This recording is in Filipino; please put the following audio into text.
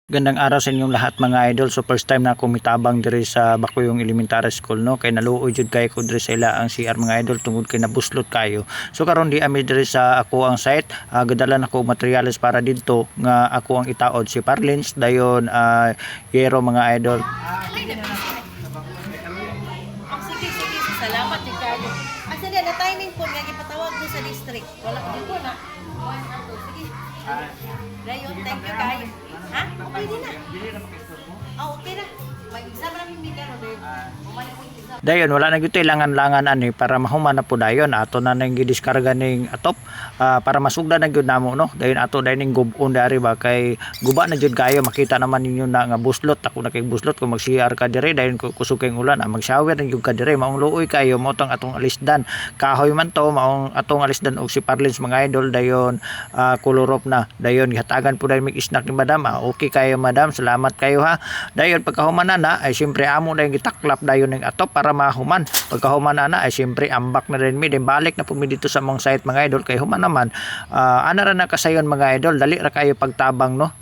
Gandang araw sa inyong lahat mga idol. So first time na ako mitabang diri sa Bakuyong Elementary School no. Kay naluoy jud kay ko diri sa ila ang CR mga idol tungod kay nabuslot kayo. So karon di ami diri sa ako ang site. Gadalan ako materials para didto nga ako ang itaod si Parlins dayon yero mga idol. Sige, salamat di kayo. Asa na timing po nga gipatawag mo sa district. Wala ko dito na. Sige. Dayon, thank you kayo. Ha? Okay din na. Okay na. May exam na mi karon dayon. Umali ko exam. Dayon wala na gyud langan-langan ani para mahuman na po dayon ato na nang gidiskarga ning atop para masugdan na gyud namo no. Dayon ato ning gubon dari ba kay guba na jud kayo makita naman ninyo na nga buslot ako na kay buslot kung mag-CR ka dire dayon kusog kay ulan mag-shower na gyud ka dire maong luoy kayo mo tong atong alisdan kahoy man to maong atong alisdan og si Parlins mga idol dayon kulurop na dayon gihatagan po dayon mig snack ni madam okay kayo madam salamat kayo ha. Dayon pagkahuman na ay syempre amo na gitaklap dayon ning atop para mahuman. Pagkahuman na ay syempre ambak na rin mi din balik na pumi dito sa mong site mga idol kay human naman ana ra na kasayon mga idol dali ra kayo pagtabang no.